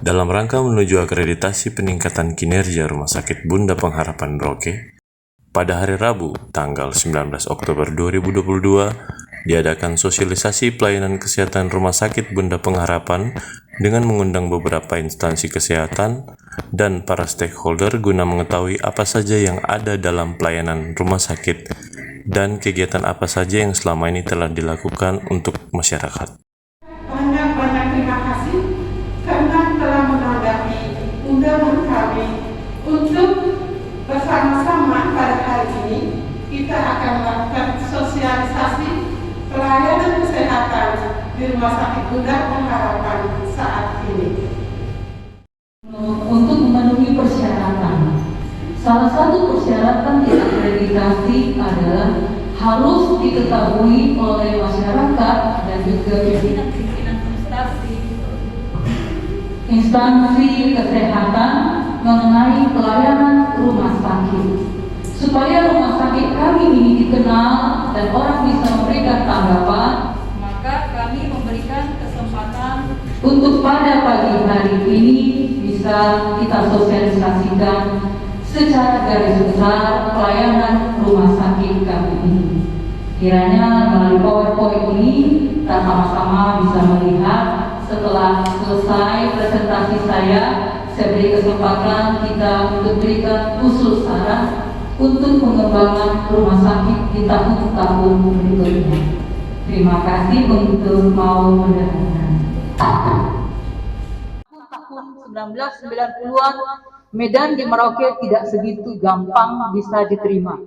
Dalam rangka menuju akreditasi peningkatan kinerja Rumah Sakit Bunda Pengharapan Merauke, pada hari Rabu, tanggal 19 Oktober 2022, diadakan sosialisasi pelayanan kesehatan Rumah Sakit Bunda Pengharapan dengan mengundang beberapa instansi kesehatan dan para stakeholder guna mengetahui apa saja yang ada dalam pelayanan rumah sakit dan kegiatan apa saja yang selama ini telah dilakukan untuk masyarakat. Banyak terima kasih karena telah menanggapi undangan kami untuk bersama-sama pada hari ini kita akan melakukan sosialisasi pelayanan kesehatan di Rumah Sakit Bunda Pengharapan saat ini. Untuk memenuhi persyaratan, salah satu persyaratan akreditasi adalah harus diketahui oleh masyarakat dan juga pimpinan-pimpinan instansi kesehatan mengenai pelayanan rumah sakit, supaya rumah sakit kami ini dikenal dan orang bisa memberikan tanggapan. Maka kami memberikan kesempatan untuk pada pagi hari ini bisa kita sosialisasikan secara garis besar pelayanan rumah sakit kami ini. Kiranya melalui PowerPoint ini kita sama-sama bisa melihat. Setelah selesai presentasi saya beri kesempatan kita untuk berikan khusus saran untuk pengembangan rumah sakit di tahun-tahun berikutnya. Terima kasih untuk mau mendengarkan. Tahun 1990-an, Medan di Merauke tidak segitu gampang bisa diterima.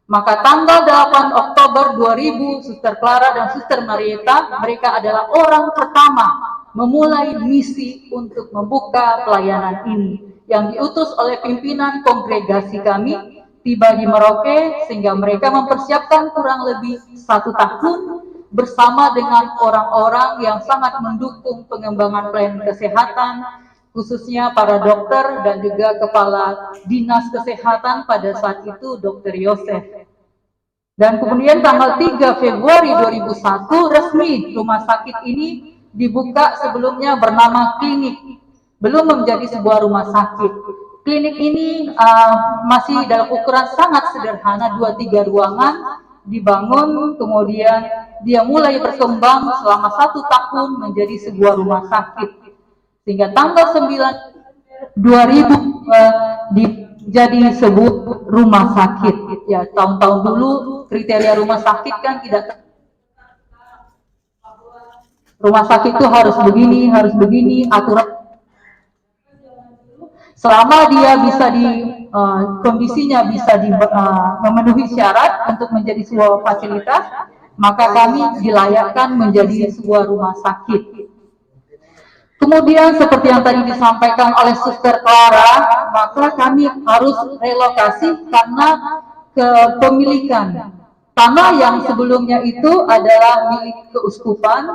Maka tanggal 8 Oktober 2000, Suster Clara dan Suster Marieta, mereka adalah orang pertama memulai misi untuk membuka pelayanan ini yang diutus oleh pimpinan kongregasi kami tiba di Merauke, sehingga mereka mempersiapkan kurang lebih 1 tahun bersama dengan orang-orang yang sangat mendukung pengembangan pelayanan kesehatan, khususnya para dokter dan juga kepala dinas kesehatan pada saat itu Dr. Yosef. Dan kemudian tanggal 3 Februari 2001 resmi rumah sakit ini dibuka, sebelumnya bernama klinik, belum menjadi sebuah rumah sakit. Klinik ini masih dalam ukuran sangat sederhana, 2-3 ruangan dibangun, kemudian dia mulai berkembang selama 1 tahun menjadi sebuah rumah sakit. Sehingga tanggal 9 2000 jadi sebuah rumah sakit. Ya, tahun-tahun dulu kriteria rumah sakit kan tidak, rumah sakit itu harus begini, aturan. Selama dia bisa kondisinya bisa memenuhi syarat untuk menjadi sebuah fasilitas, maka kami dilayakkan menjadi sebuah rumah sakit. Kemudian seperti yang tadi disampaikan oleh Suster Clara, maka kami harus relokasi karena kepemilikan tanah yang sebelumnya itu adalah milik keuskupan,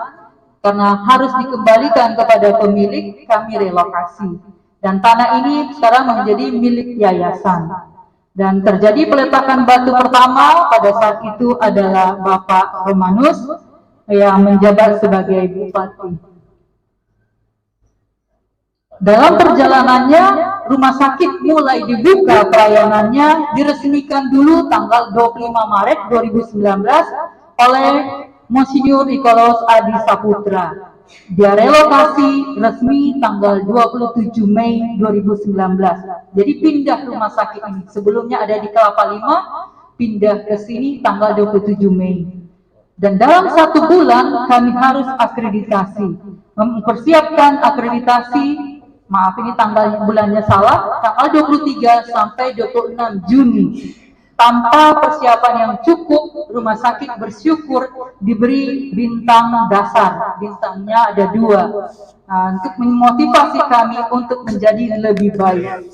karena harus dikembalikan kepada pemilik, kami relokasi. Dan tanah ini sekarang menjadi milik yayasan. Dan terjadi peletakan batu pertama pada saat itu adalah Bapak Romanus yang menjabat sebagai bupati. Dalam perjalanannya, rumah sakit mulai dibuka pelayanannya, diresmikan dulu tanggal 25 Maret 2019 oleh Monsinyur Nicholas Adi Saputra. Dia relokasi resmi tanggal 27 Mei 2019. Jadi pindah rumah sakit ini. Sebelumnya ada di Kelapa Lima, pindah ke sini tanggal 27 Mei. Dan dalam 1 bulan kami harus akreditasi. Mempersiapkan akreditasi, maaf ini tanggal bulannya salah, tanggal 23 sampai 26 Juni. Tanpa persiapan yang cukup, rumah sakit bersyukur diberi bintang dasar. Bintangnya ada 2, untuk memotivasi kami untuk menjadi lebih baik.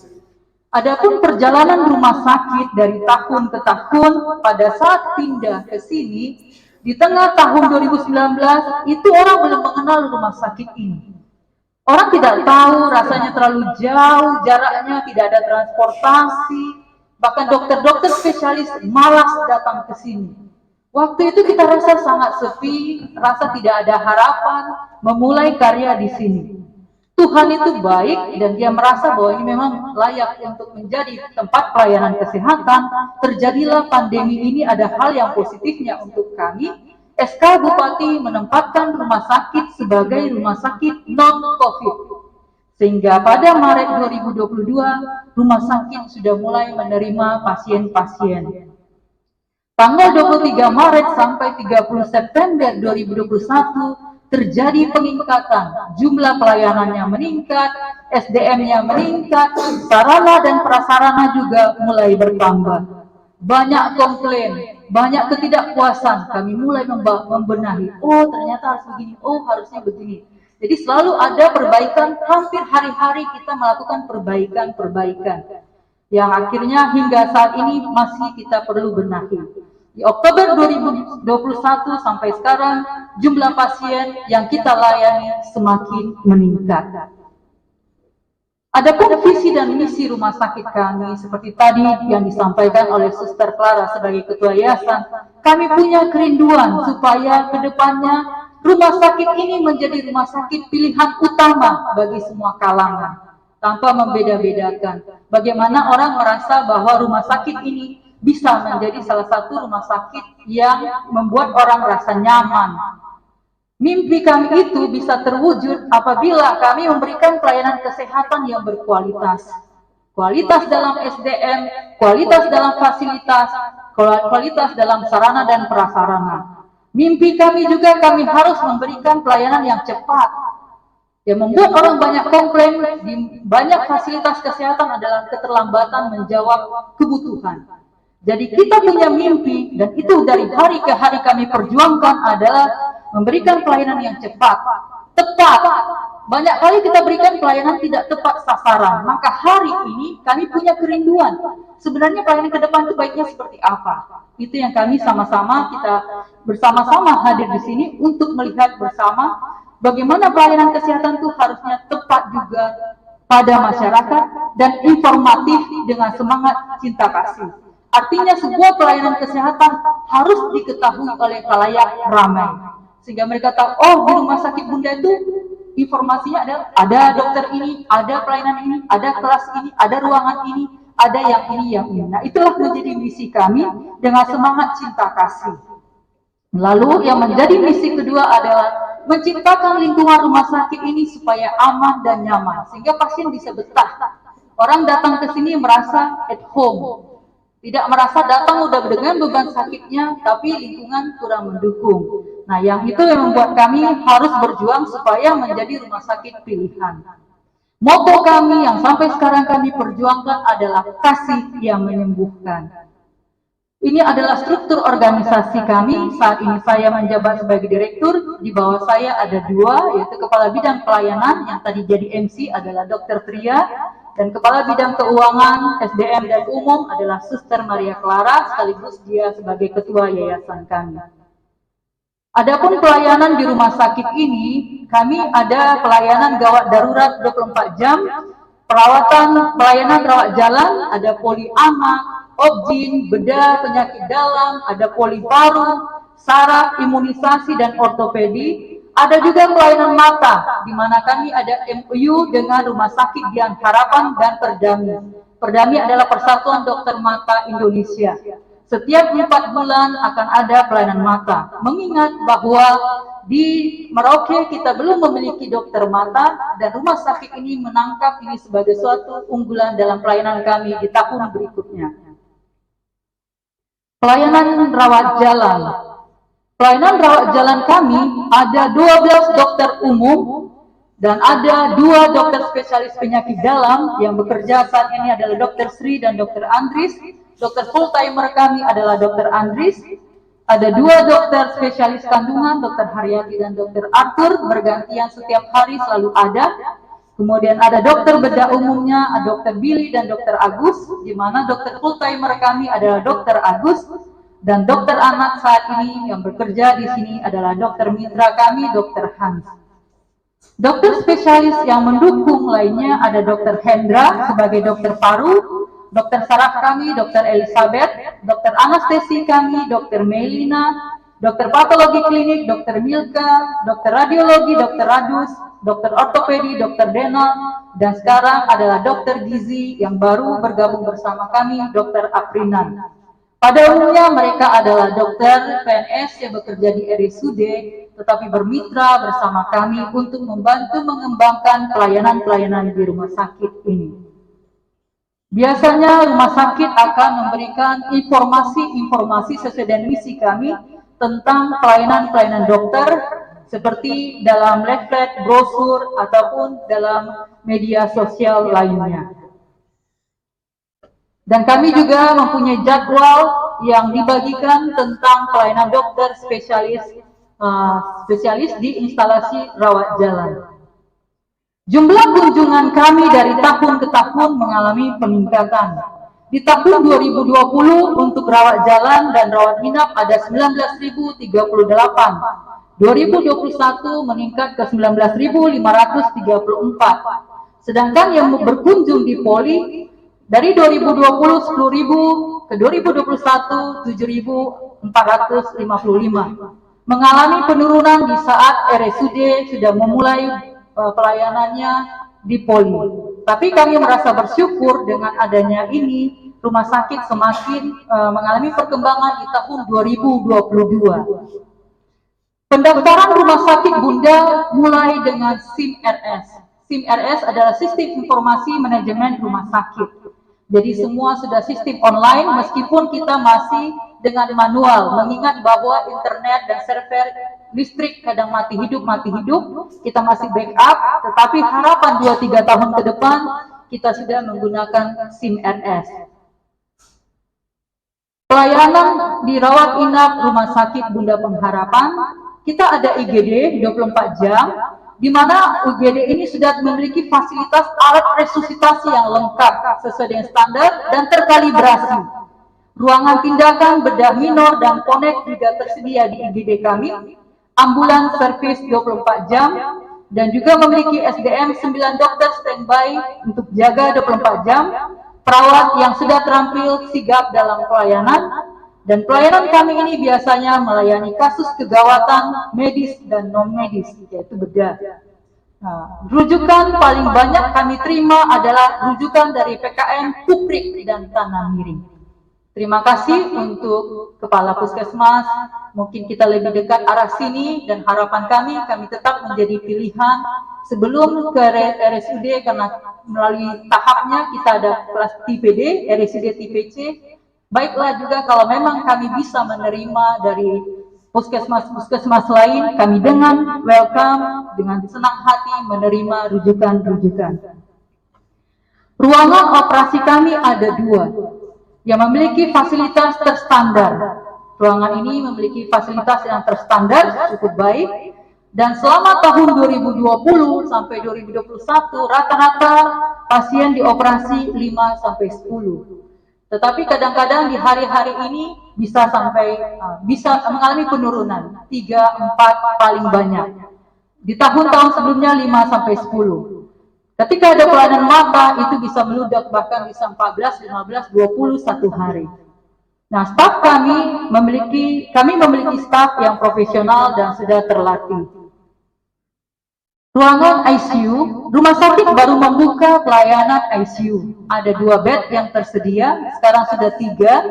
Adapun perjalanan rumah sakit dari tahun ke tahun, pada saat pindah ke sini, di tengah tahun 2019, itu orang belum mengenal rumah sakit ini. Orang tidak tahu, rasanya terlalu jauh, jaraknya tidak ada transportasi, bahkan dokter-dokter spesialis malas datang ke sini. Waktu itu kita rasa sangat sepi, rasa tidak ada harapan memulai karya di sini. Tuhan itu baik dan dia merasa bahwa ini memang layak untuk menjadi tempat pelayanan kesehatan. Terjadilah pandemi ini, ada hal yang positifnya untuk kami. SK Bupati menempatkan rumah sakit sebagai rumah sakit non-COVID. Sehingga pada Maret 2022, rumah sakit sudah mulai menerima pasien-pasien. Tanggal 23 Maret sampai 30 September 2021, terjadi peningkatan, jumlah pelayanannya meningkat, SDM-nya meningkat, sarana dan prasarana juga mulai bertambah. Banyak komplain, banyak ketidakpuasan, kami mulai membenahi, oh ternyata harus begini, oh harusnya begini. Jadi selalu ada perbaikan, hampir hari-hari kita melakukan perbaikan-perbaikan, yang akhirnya hingga saat ini masih kita perlu benahi. Di Oktober 2021 sampai sekarang, jumlah pasien yang kita layani semakin meningkat. Adapun visi dan misi rumah sakit kami, seperti tadi yang disampaikan oleh Suster Clara sebagai Ketua Yayasan, kami punya kerinduan supaya ke depannya rumah sakit ini menjadi rumah sakit pilihan utama bagi semua kalangan, tanpa membeda-bedakan. Bagaimana orang merasa bahwa rumah sakit ini bisa menjadi salah satu rumah sakit yang membuat orang merasa nyaman. Mimpi kami itu bisa terwujud apabila kami memberikan pelayanan kesehatan yang berkualitas. Kualitas dalam SDM, kualitas dalam fasilitas, kualitas dalam sarana dan prasarana. Mimpi kami juga kami harus memberikan pelayanan yang cepat. Yang membuat orang banyak komplain di banyak fasilitas kesehatan adalah keterlambatan menjawab kebutuhan. Jadi kita punya mimpi, dan itu dari hari ke hari kami perjuangkan adalah memberikan pelayanan yang cepat, tepat. Banyak kali kita berikan pelayanan tidak tepat sasaran, maka hari ini kami punya kerinduan. Sebenarnya pelayanan ke depan itu baiknya seperti apa? Itu yang kami kita bersama-sama hadir di sini untuk melihat bersama bagaimana pelayanan kesehatan itu harusnya tepat juga pada masyarakat dan informatif dengan semangat cinta kasih. Artinya sebuah pelayanan kesehatan harus diketahui oleh khalayak ramai. Sehingga mereka tahu, oh di rumah sakit Bunda itu informasinya ada dokter ini, ada pelayanan ini, ada kelas ini, ada ruangan ini, ada yang ini, yang ini. Nah itulah menjadi misi kami dengan semangat cinta kasih. Lalu yang menjadi misi kedua adalah menciptakan lingkungan rumah sakit ini supaya aman dan nyaman. Sehingga pasien bisa betah. Orang datang ke sini merasa at home. Tidak merasa datang udah dengan beban sakitnya, tapi lingkungan kurang mendukung. Nah, yang itu yang membuat kami harus berjuang supaya menjadi rumah sakit pilihan. Moto kami yang sampai sekarang kami perjuangkan adalah kasih yang menyembuhkan. Ini adalah struktur organisasi kami. Saat ini saya menjabat sebagai direktur. Di bawah saya ada dua, yaitu Kepala Bidang Pelayanan yang tadi jadi MC adalah Dr. Tria, dan Kepala Bidang Keuangan, SDM dan Umum adalah Suster Maria Clara, sekaligus dia sebagai Ketua Yayasan kami. Adapun pelayanan di rumah sakit ini, kami ada pelayanan gawat darurat 24 jam, pelayanan rawat jalan, ada poli anak, objin, bedah, penyakit dalam, ada poli paru, saraf, imunisasi, dan ortopedi. Ada juga pelayanan mata, di mana kami ada MOU dengan Rumah Sakit Dian Harapan dan Perdami. Perdami adalah Persatuan Dokter Mata Indonesia. Setiap 4 bulan akan ada pelayanan mata. Mengingat bahwa di Merauke kita belum memiliki dokter mata, dan rumah sakit ini menangkap ini sebagai suatu unggulan dalam pelayanan kami di tahun berikutnya. Pelayanan rawat jalan. Pelayanan rawat jalan kami ada 12 dokter umum dan ada 2 dokter spesialis penyakit dalam yang bekerja saat ini adalah Dr. Sri dan Dr. Andris. Dokter full timer kami adalah Dr. Andris. Ada 2 dokter spesialis kandungan, Dr. Haryati dan Dr. Arthur, bergantian setiap hari selalu ada. Kemudian ada dokter bedah umumnya, ada Dr. Billy dan Dr. Agus, di mana dokter full timer kami adalah Dr. Agus. Dan dokter anak saat ini yang bekerja di sini adalah dokter mitra kami, Dr. Hans. Dokter spesialis yang mendukung lainnya ada Dr. Hendra sebagai dokter paru, dokter saraf kami, Dr. Elizabeth, dokter anestesi kami, Dr. Melina, dokter patologi klinik, Dr. Milka, dokter radiologi, Dr. Radus, dokter ortopedi, dokter dental, dan sekarang adalah dokter gizi yang baru bergabung bersama kami, dokter Aprinan. Pada umumnya mereka adalah dokter PNS yang bekerja di RSUD, tetapi bermitra bersama kami untuk membantu mengembangkan pelayanan-pelayanan di rumah sakit ini. Biasanya rumah sakit akan memberikan informasi-informasi sesuai dengan misi kami tentang pelayanan-pelayanan dokter seperti dalam leaflet, brosur, ataupun dalam media sosial lainnya. Dan kami juga mempunyai jadwal yang dibagikan tentang pelayanan dokter spesialis di instalasi rawat jalan. Jumlah kunjungan kami dari tahun ke tahun mengalami peningkatan. Di tahun 2020 untuk rawat jalan dan rawat inap ada 19.038. 2021 meningkat ke 19.534. Sedangkan yang berkunjung di poli dari 2020 10.000 ke 2021 7.455. Mengalami penurunan di saat RSUD sudah memulai pelayanannya di poli. Tapi kami merasa bersyukur dengan adanya ini, rumah sakit semakin mengalami perkembangan di tahun 2022. Pendaftaran rumah sakit Bunda mulai dengan SIM-RS. SIM-RS adalah Sistem Informasi Manajemen Rumah Sakit. Jadi semua sudah sistem online meskipun kita masih dengan manual, mengingat bahwa internet dan server listrik kadang mati hidup, kita masih backup, tetapi harapan 2-3 tahun ke depan kita sudah menggunakan SIM-RS. Pelayanan di rawat inap Rumah Sakit Bunda Pengharapan, kita ada IGD 24 jam, di mana UGD ini sudah memiliki fasilitas alat resusitasi yang lengkap sesuai dengan standar dan terkalibrasi. Ruangan tindakan bedah minor dan konek juga tersedia di IGD kami, ambulans servis 24 jam, dan juga memiliki SDM 9 dokter standby untuk jaga 24 jam, perawat yang sudah terampil sigap dalam pelayanan, dan pelayanan kami ini biasanya melayani kasus kegawatan medis dan non-medis, yaitu bedah. Nah, rujukan paling banyak kami terima adalah rujukan dari PKM Kuprik dan Tanah Miring. Terima kasih untuk Kepala Puskesmas, mungkin kita lebih dekat arah sini, dan harapan kami tetap menjadi pilihan sebelum ke RSUD, karena melalui tahapnya kita ada kelas tipe D, RSUD tipe C. Baiklah juga kalau memang kami bisa menerima dari puskesmas lain, kami dengan welcome, dengan senang hati menerima rujukan-rujukan. Ruangan operasi kami ada 2 yang memiliki fasilitas terstandar. Ruangan ini memiliki fasilitas yang terstandar cukup baik, dan selama tahun 2020 sampai 2021 rata-rata pasien dioperasi 5-10. Tetapi kadang-kadang di hari-hari ini bisa mengalami penurunan 3-4 paling banyak. Di tahun-tahun sebelumnya 5-10. Ketika ada pelayanan mata itu bisa meludak bahkan bisa 14, 15, 20 satu hari. Nah, staf kami memiliki staf yang profesional dan sudah terlatih. Ruangan ICU, rumah sakit baru membuka pelayanan ICU. Ada 2 bed yang tersedia, sekarang sudah 3,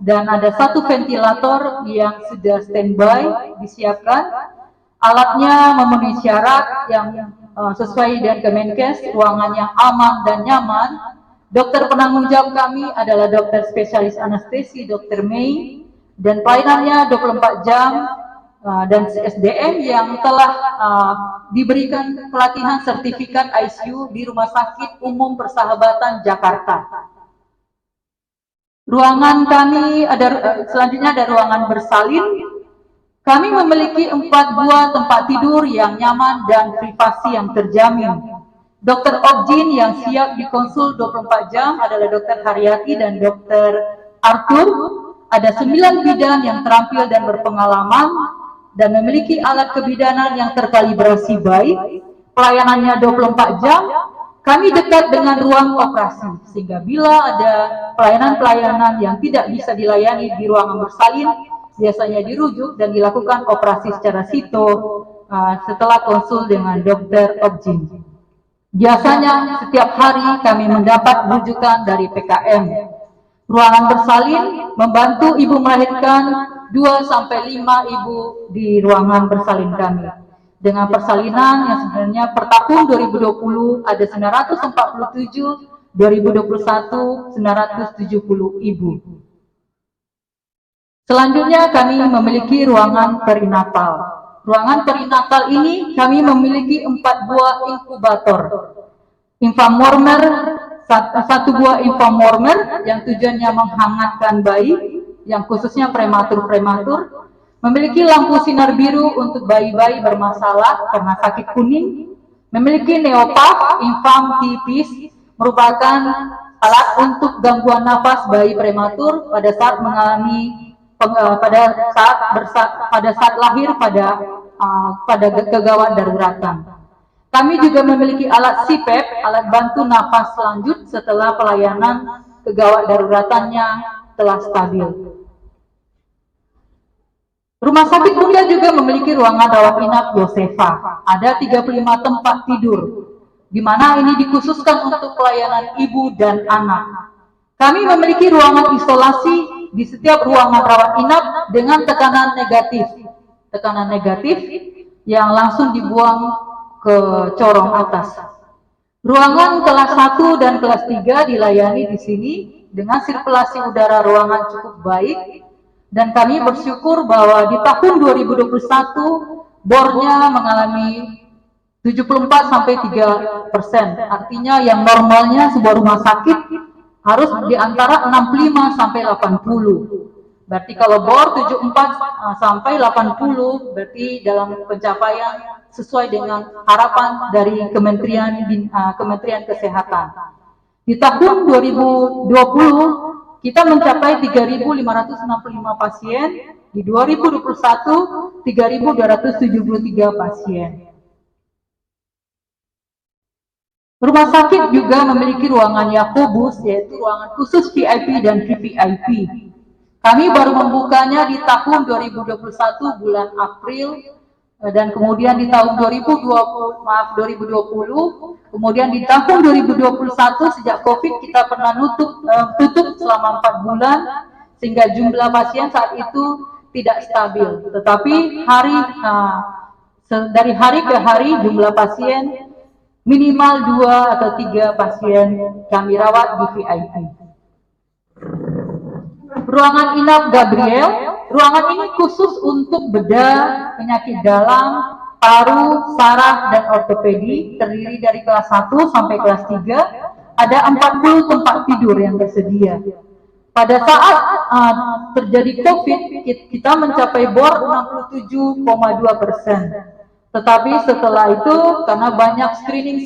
dan ada 1 ventilator yang sudah standby, disiapkan. Alatnya memenuhi syarat yang sesuai dengan Kemenkes, ruangan yang aman dan nyaman. Dokter penanggung jawab kami adalah dokter spesialis anestesi, Dr. Mei, dan pelayanannya 24 jam, dan SDM yang telah diberikan pelatihan sertifikat ICU di Rumah Sakit Umum Persahabatan Jakarta. Ruangan kami selanjutnya ada ruangan bersalin. Kami memiliki 4 buah tempat tidur yang nyaman dan privasi yang terjamin. Dokter Objin yang siap dikonsul 24 jam adalah Dokter Haryati dan Dokter Arthur. Ada 9 bidan yang terampil dan berpengalaman dan memiliki alat kebidanan yang terkalibrasi baik. Pelayanannya 24 jam. Kami dekat dengan ruang operasi, sehingga bila ada pelayanan-pelayanan yang tidak bisa dilayani di ruangan bersalin, biasanya dirujuk dan dilakukan operasi secara setelah konsul dengan Dr. Objin. Biasanya setiap hari kami mendapat rujukan dari PKM. Ruangan bersalin membantu ibu melahirkan 2-5 ibu di ruangan bersalin kami. Dengan persalinan yang sebenarnya per tahun 2020 ada 947, 2021 970 ibu. Selanjutnya kami memiliki ruangan perinatal. Ruangan perinatal ini kami memiliki 4 buah inkubator. Infamormer, 1 buah infamormer yang tujuannya menghangatkan bayi, yang khususnya prematur. Memiliki lampu sinar biru untuk bayi-bayi bermasalah karena sakit kuning. Memiliki neopaf, infam tipis, merupakan alat untuk gangguan nafas bayi prematur pada saat mengalami pada saat lahir pada kegawat daruratan. Kami juga memiliki alat CPAP, alat bantu nafas lanjut setelah pelayanan kegawat daruratannya telah stabil. Rumah sakit Bunda juga memiliki ruangan rawat inap Yosefa. Ada 35 tempat tidur, di mana ini dikhususkan untuk pelayanan ibu dan anak. Kami memiliki ruangan isolasi di setiap ruangan rawat inap dengan tekanan negatif yang langsung dibuang ke corong atas. Ruangan kelas 1 dan kelas 3 dilayani di sini dengan sirkulasi udara ruangan cukup baik, dan kami bersyukur bahwa di tahun 2021 bornya mengalami 74-3%, artinya yang normalnya sebuah rumah sakit harus di antara 65-80. Berarti kalau bor 74-80 berarti dalam pencapaian sesuai dengan harapan dari Kementerian Kesehatan. Di tahun 2020 kita mencapai 3.565 pasien, di 2021 3.273 pasien. Rumah sakit juga memiliki ruangan Yakobus, yaitu ruangan khusus VIP dan VVIP. Kami baru membukanya di tahun 2021 bulan April, dan kemudian di tahun 2020, kemudian di tahun 2021 sejak COVID kita pernah tutup selama 4 bulan, sehingga jumlah pasien saat itu tidak stabil. Tetapi dari hari ke hari jumlah pasien minimal 2 atau 3 pasien kami rawat di VIP. Ruangan inap Gabriel, ruangan ini khusus untuk bedah, penyakit dalam, paru, saraf, dan ortopedi, terdiri dari kelas 1 sampai kelas 3, ada 40 tempat tidur yang tersedia. Pada saat terjadi COVID, kita mencapai bor 67,2%. Tetapi setelah itu, karena banyak screening,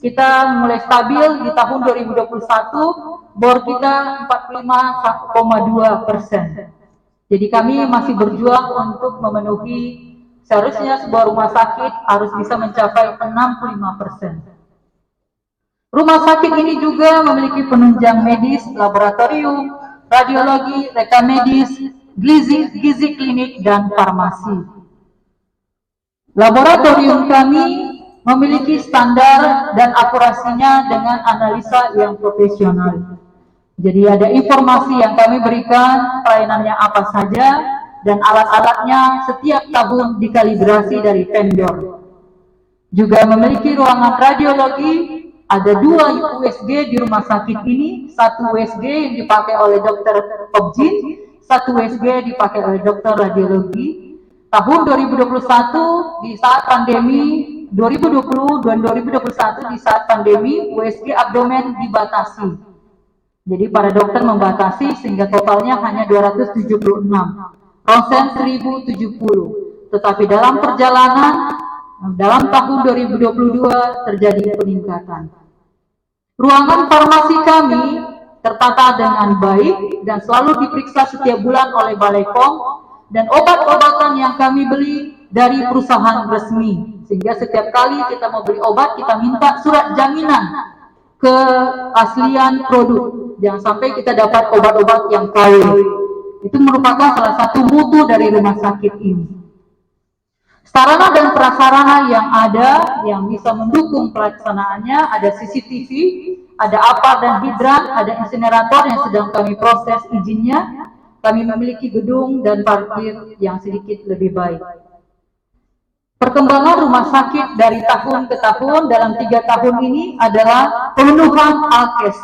kita mulai stabil di tahun 2021, bor kita 45,2%. Jadi kami masih berjuang untuk memenuhi, seharusnya sebuah rumah sakit harus bisa mencapai 65%. Rumah sakit ini juga memiliki penunjang medis, laboratorium, radiologi, rekam medis, gizi klinik, dan farmasi. Laboratorium kami memiliki standar dan akurasinya dengan analisa yang profesional. Jadi ada informasi yang kami berikan, pelayanannya apa saja, dan alat-alatnya setiap tahun dikalibrasi dari vendor. Juga memiliki ruangan radiologi, ada 2 USG di rumah sakit ini, 1 USG yang dipakai oleh Dr. Objin, 1 USG dipakai oleh dokter radiologi. Tahun 2021 di saat pandemi, 2020 dan 2021 di saat pandemi, USG abdomen dibatasi. Jadi para dokter membatasi sehingga totalnya hanya 276, ronsen 1070. Tetapi dalam perjalanan, dalam tahun 2022 terjadi peningkatan. Ruangan farmasi kami tertata dengan baik dan selalu diperiksa setiap bulan oleh Balai POM, dan obat-obatan yang kami beli dari perusahaan resmi, sehingga setiap kali kita mau beli obat kita minta surat jaminan keaslian produk, jangan sampai kita dapat obat-obat yang KW. Itu merupakan salah satu mutu dari rumah sakit ini. Sarana dan prasarana yang ada yang bisa mendukung pelaksanaannya ada CCTV, ada APAR dan hidran, ada insinerator yang sedang kami proses izinnya. Kami memiliki gedung dan parkir yang sedikit lebih baik. Perkembangan rumah sakit dari tahun ke tahun dalam 3 tahun ini adalah pemenuhan alkes.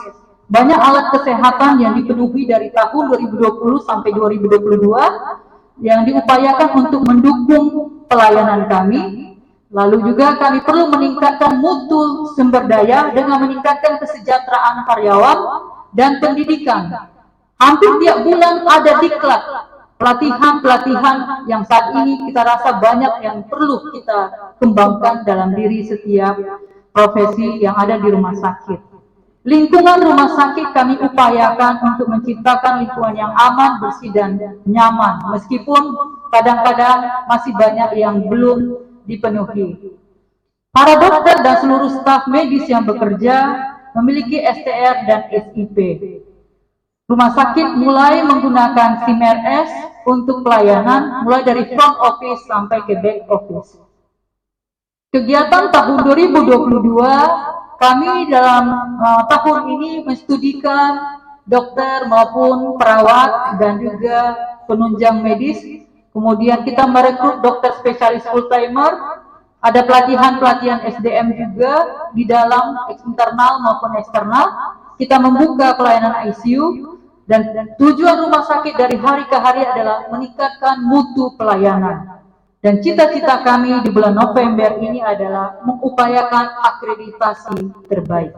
Banyak alat kesehatan yang dipenuhi dari tahun 2020 sampai 2022 yang diupayakan untuk mendukung pelayanan kami. Lalu juga kami perlu meningkatkan mutu sumber daya dengan meningkatkan kesejahteraan karyawan dan pendidikan. Hampir tiap bulan ada diklat, pelatihan-pelatihan yang saat ini kita rasa banyak yang perlu kita kembangkan dalam diri setiap profesi yang ada di rumah sakit. Lingkungan rumah sakit kami upayakan untuk menciptakan lingkungan yang aman, bersih, dan nyaman, meskipun kadang-kadang masih banyak yang belum dipenuhi. Para dokter dan seluruh staf medis yang bekerja memiliki STR dan SIP. Rumah sakit mulai menggunakan SIMRS untuk pelayanan mulai dari front office sampai ke back office. Kegiatan tahun 2022 kami dalam tahun ini menstudikan dokter maupun perawat dan juga penunjang medis. Kemudian kita merekrut dokter spesialis full-timer. Ada pelatihan-pelatihan SDM juga di dalam internal maupun eksternal. Kita membuka pelayanan ICU dan tujuan rumah sakit dari hari ke hari adalah meningkatkan mutu pelayanan. Dan cita-cita kami di bulan November ini adalah mengupayakan akreditasi terbaik.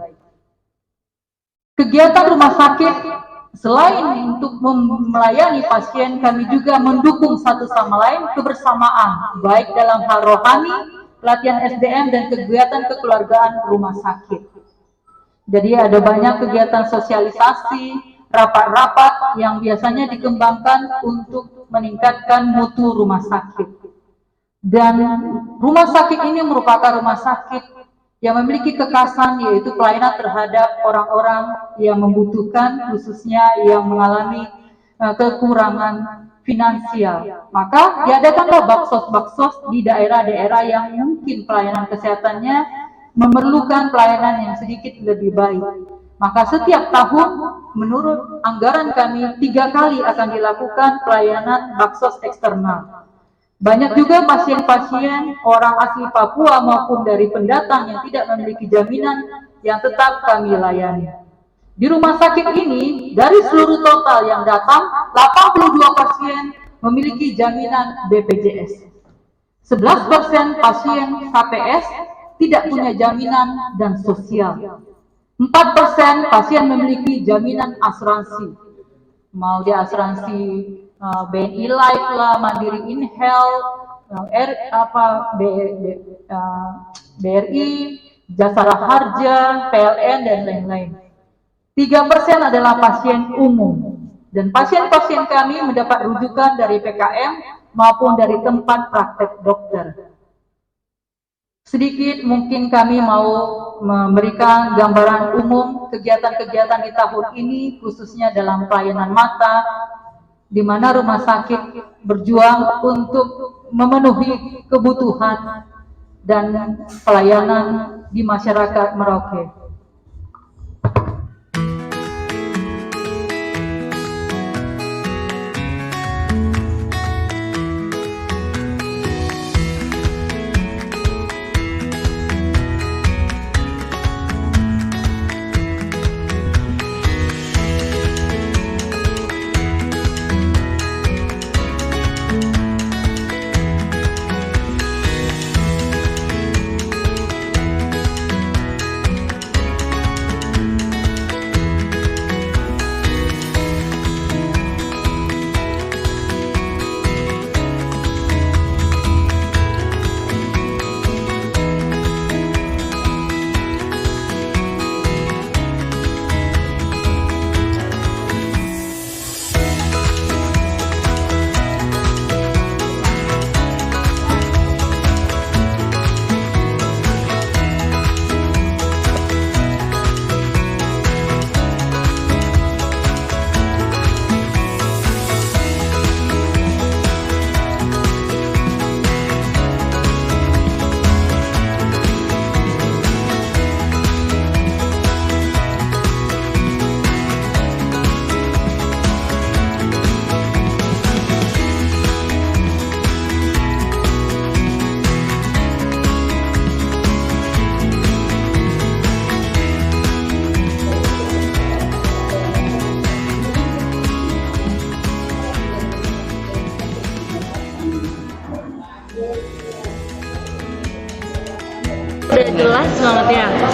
Kegiatan rumah sakit selain untuk melayani pasien, kami juga mendukung satu sama lain kebersamaan, baik dalam hal rohani, pelatihan SDM, dan kegiatan kekeluargaan rumah sakit. Jadi ada banyak kegiatan sosialisasi, rapat-rapat yang biasanya dikembangkan untuk meningkatkan mutu rumah sakit. Dan rumah sakit ini merupakan rumah sakit yang memiliki kekhasan, yaitu pelayanan terhadap orang-orang yang membutuhkan, khususnya yang mengalami kekurangan finansial. Maka diadakanlah baksos-baksos di daerah-daerah yang mungkin pelayanan kesehatannya memerlukan pelayanan yang sedikit lebih baik. Maka setiap tahun menurut anggaran kami 3 kali akan dilakukan pelayanan baksos eksternal. Banyak juga pasien-pasien orang asli Papua maupun dari pendatang yang tidak memiliki jaminan yang tetap kami layani. Di rumah sakit ini, dari seluruh total yang datang, 82 pasien memiliki jaminan BPJS. 11% pasien KPS tidak punya jaminan dan sosial. 4% pasien memiliki jaminan asuransi. Mau dia asuransi BNI Life lah, Mandiri InHealth, BRI, Jasara Harja, PLN, dan lain-lain. 3% adalah pasien umum. Dan pasien-pasien kami mendapat rujukan dari PKM maupun dari tempat praktek dokter. Sedikit mungkin kami mau memberikan gambaran umum kegiatan-kegiatan di tahun ini, khususnya dalam pelayanan mata, di mana rumah sakit berjuang untuk memenuhi kebutuhan dan pelayanan di masyarakat Merauke.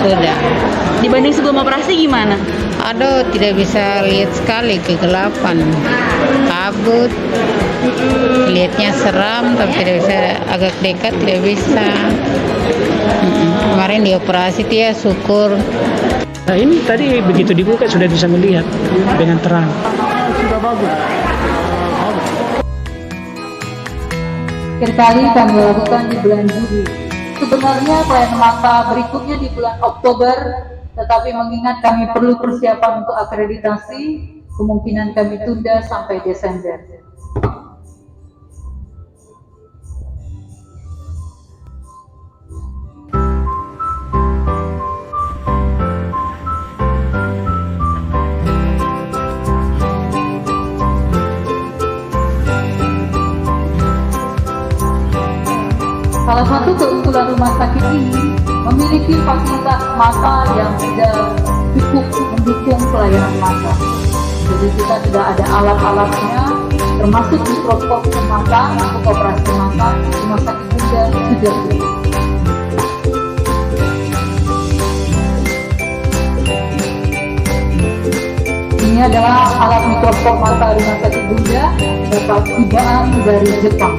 Sudah. Dibanding sebelum operasi gimana? Aduh, tidak bisa lihat sekali, kegelapan, kabut, lihatnya seram, tapi tidak bisa agak dekat, tidak bisa. Kemarin dioperasi dia syukur. Nah ini tadi begitu dibuka sudah bisa melihat dengan terang. Terakhir kali kami lakukan di bulan Juli. Sebenarnya pelayanan mata berikutnya di bulan Oktober, tetapi mengingat kami perlu persiapan untuk akreditasi, kemungkinan kami tunda sampai Desember. Salah satu keunggulan rumah sakit ini memiliki fasilitas mata yang sudah cukup mendukung pelayanan mata. Jadi kita sudah ada alat-alatnya, termasuk mikroskop mata untuk operasi mata. Rumah sakit juga sudah siap. Ini adalah alat mikroskop mata rumah sakit Bunda, dapat tibaan dari Jepang.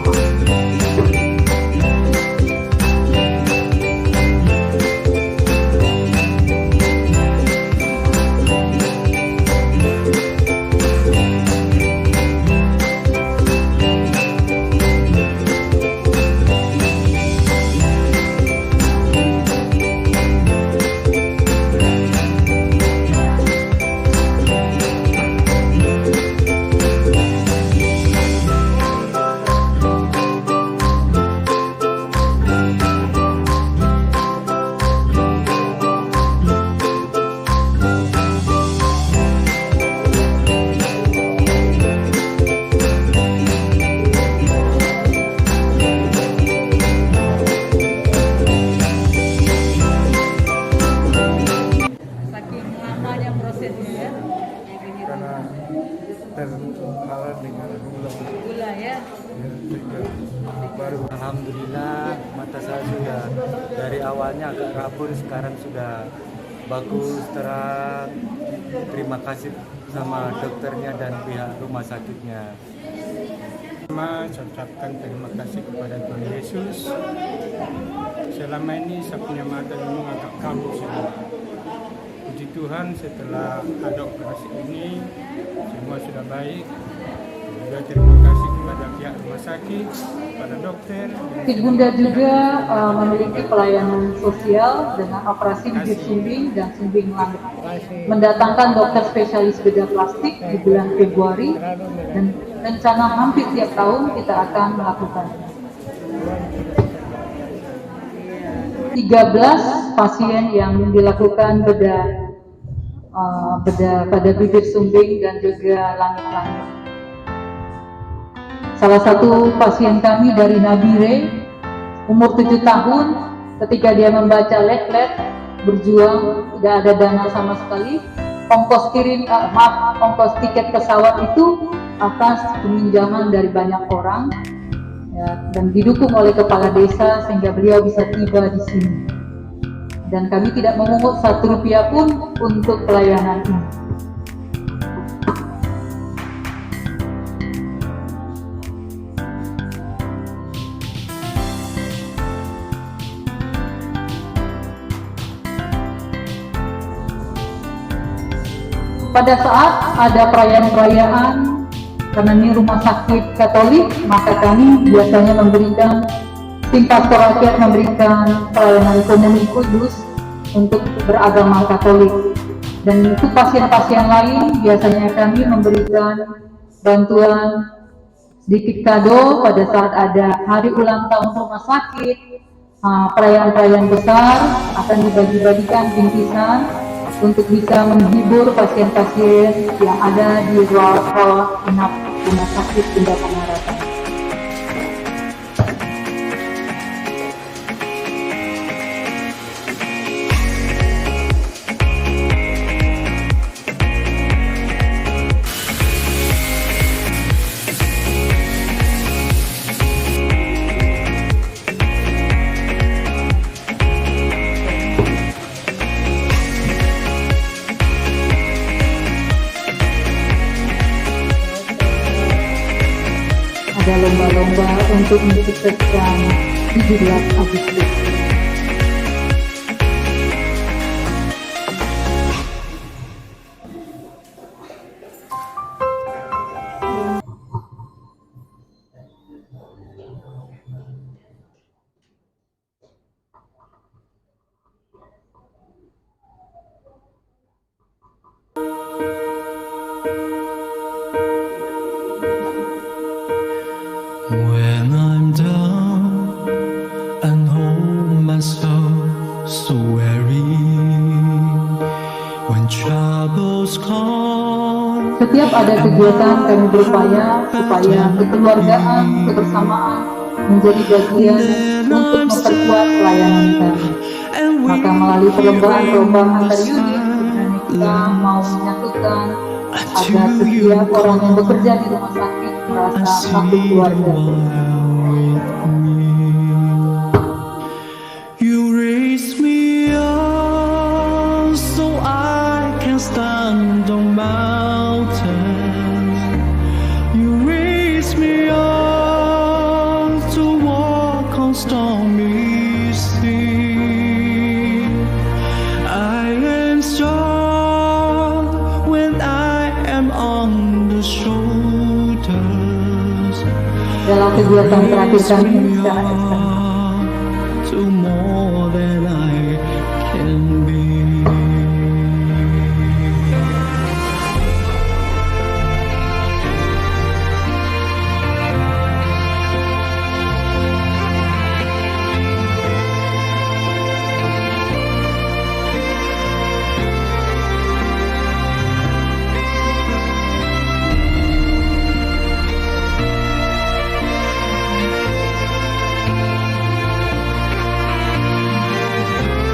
terhalang dengan gula ya. Baru alhamdulillah mata saya sudah dari awalnya agak rabun, sekarang sudah bagus, terang. Terima kasih sama dokternya dan pihak rumah sakitnya. Saya ucapkan terima kasih kepada Tuhan Yesus. Selama ini saya punya mata memang agak kambuh semua. Puji Tuhan, setelah ada operasi ini semua sudah baik. Juga terima kasih kepada pihak rumah sakit, kepada dokter. Sakit Bunda juga memiliki pelayanan sosial dengan operasi bibir sumbing dan sumbing langit. Mendatangkan dokter spesialis bedah plastik di bulan Februari dan rencana hampir tiap tahun kita akan melakukannya. 13 pasien yang dilakukan bedah pada bibir sumbing dan juga langit-langit. Salah satu pasien kami dari Nabire, umur 7 tahun, ketika dia membaca let-let, berjuang, tidak ada dana sama sekali, ongkos tiket pesawat itu atas peminjaman dari banyak orang, ya, dan didukung oleh kepala desa sehingga beliau bisa tiba di sini. Dan kami tidak memungut Rp1 pun untuk pelayanan ini. Pada saat ada perayaan-perayaan, karena ini rumah sakit Katolik, maka kami biasanya memberikan, tim pastor rakyat memberikan pelayanan komuni kudus untuk beragama Katolik. Dan untuk pasien-pasien lain, biasanya kami memberikan bantuan sedikit kado pada saat ada hari ulang tahun rumah sakit, perayaan-perayaan besar akan dibagi-bagikan bingkisan untuk bisa menghibur pasien-pasien yang ada di rawat inap rumah sakit Bunda Pengharapan. ada lomba-lomba untuk mensukseskan 17 Agustus. When I'm down and hold myself so weary, when troubles come. Setiap ada kegiatan kami berupaya supaya kekeluargaan, kebersamaan menjadi bagian untuk memperkuat pelayanan kami. Maka melalui perlombaan-perlombaan antar unit, sebenarnya kita mau menyatukan agar setiap orang yang bekerja di rumah sakit merasa satu keluarga. You raise me up so I can stand on mountains. You raise me up to walk on stormy sea. I am strong when I am on the shoulders. Dalam kegiatan terakhir kami ini secara eksternal. To more than I can be.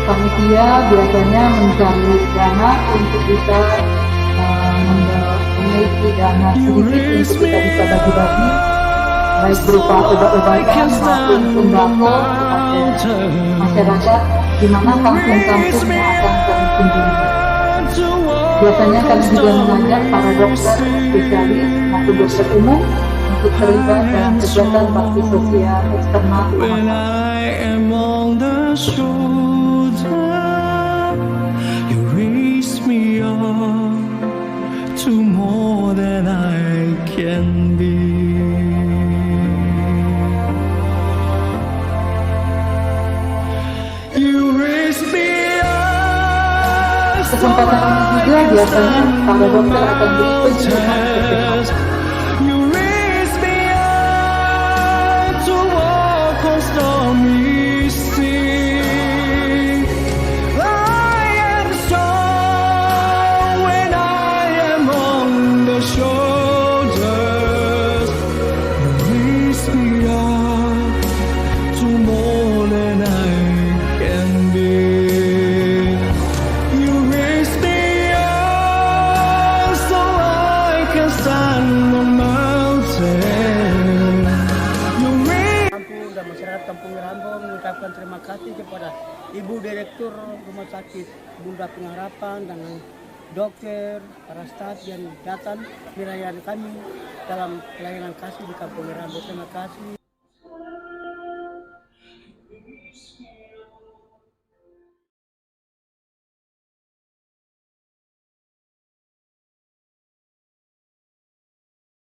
Panitia biasanya mencari dana untuk bisa memiliki dana sedikit untuk kita bisa bagi-bagi, baik berupa obat-obatan maupun sembako kepada masyarakat di mana kampung-kampung yang akan kami kunjungi. Biasanya kami juga mengajak para dokter spesialis maupun dokter umum untuk terlibat dalam kegiatan bakti sosial eksternal rumah sakit. You raise me up to more than I can be. You raise me up. Kesempatan ini juga biasanya para dokter akan berkunjung spesial. You raise me up to walk on stormy sea. Shoulders, you raise me up to more than I can be. You raise me up so I can stand on mountain. You raise. Kampung dan masyarakat Kampung Rambong mengucapkan terima kasih kepada Ibu Direktur Rumah Sakit Bunda Pengharapan dan dokter, para staf yang datang melayani kami dalam pelayanan kasih di Kampung Rambut. Terima kasih.